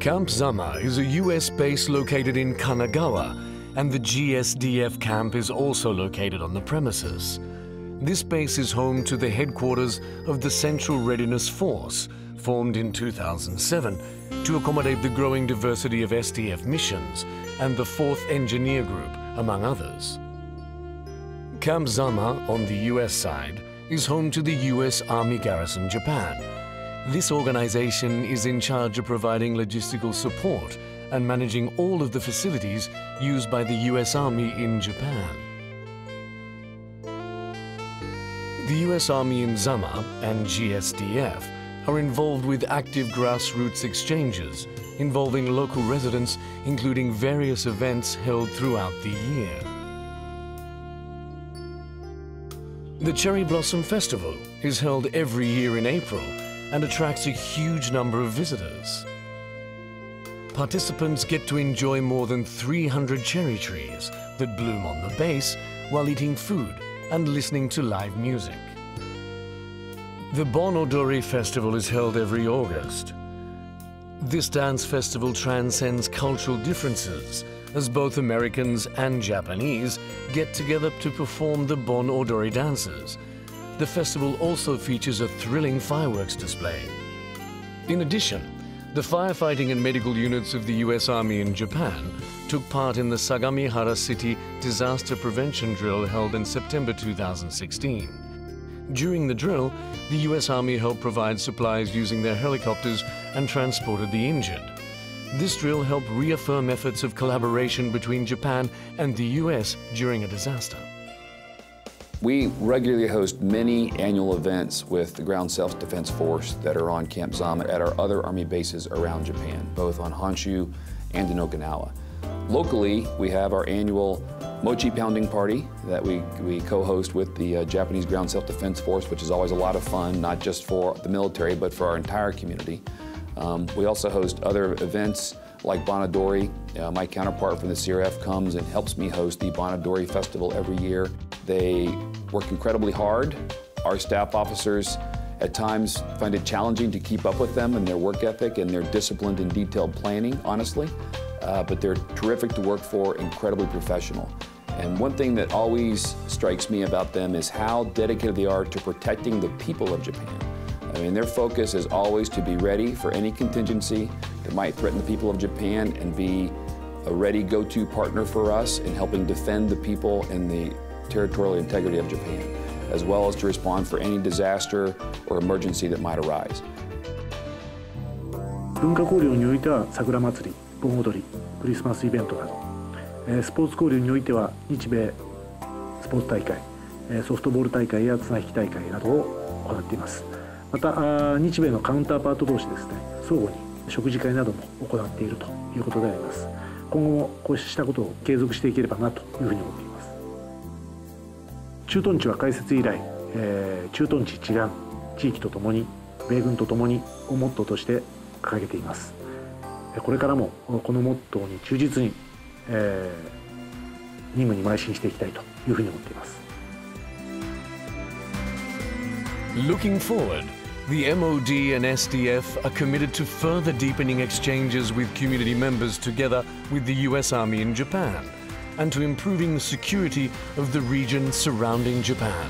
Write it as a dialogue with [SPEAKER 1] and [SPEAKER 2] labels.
[SPEAKER 1] Camp Zama is a US base located in Kanagawa, and the JGSDF camp is also located on the premises. This base is home to the headquarters of the Central Readiness Force, formed in 2007 to accommodate the growing diversity of SDF missions and the 4th Engineer Group, among others. Camp Zama, on the US side, is home to the US Army Garrison Japan. This organization is in charge of providing logistical support and managing all of the facilities used by the US Army in Japan. The US Army in Zama and JGSDF are involved with active grassroots exchanges involving local residents, including various events held throughout the year. The Cherry Blossom Festival is held every year in April and attracts a huge number of visitors. Participants get to enjoy more than 300 cherry trees that bloom on the base while eating food and listening to live music. The Odori Festival is held every August. This dance festival transcends cultural differences as both Americans and Japanese get together to perform the Odori dances. The festival also features a thrilling fireworks display. In addition, the firefighting and medical units of the US Army in Japan took part in the Sagamihara City disaster prevention drill held in September 2016. During the drill, the US Army helped provide supplies using their helicopters and transported the injured. This drill helped reaffirm efforts of collaboration between Japan and the US during a disaster.
[SPEAKER 2] We regularly host many annual events with the Ground Self-Defense Force that are on Camp Zama at our other Army bases around Japan, both on Honshu and in Okinawa. Locally, we have our annual mochi pounding party that we co-host with the Japanese Ground Self-Defense Force, which is always a lot of fun, not just for the military, but for our entire community. We also host other events like Odori. My counterpart from the CRF comes and helps me host the Odori Festival every year. They work incredibly hard. Our staff officers at times find it challenging to keep up with them and their work ethic and their disciplined and detailed planning, honestly. But they're terrific to work for, incredibly professional. And one thing that always strikes me about them is how dedicated they are to protecting the people of Japan. I mean, their focus is always to be ready for any contingency that might threaten the people of Japan and be a ready go-to partner for us in helping defend the people and the territorial integrity of Japan, as well as to respond for any disaster or emergency that might arise.
[SPEAKER 3] 文化交流においては桜祭り、盆踊り、クリスマスイベントなど、スポーツ交流においては日米スポーツ大会、ソフトボール大会や綱引き大会などを行っています。また日米のカウンターパート同士ですね、相互に食事会なども行っているということであります。今後もこうしたことを継続していければなというふうに思っています。駐屯地は開設以来、駐屯地一丸、地域とともに、米軍とともにをモットーとして掲げています。これからもこのモットーに忠実に、任務に邁進していきたいというふうに思っています。
[SPEAKER 1] Looking forward, the MOD and SDF are committed to further deepening exchanges with community members together with the US Army in Japan, and to improving the security of the region surrounding Japan.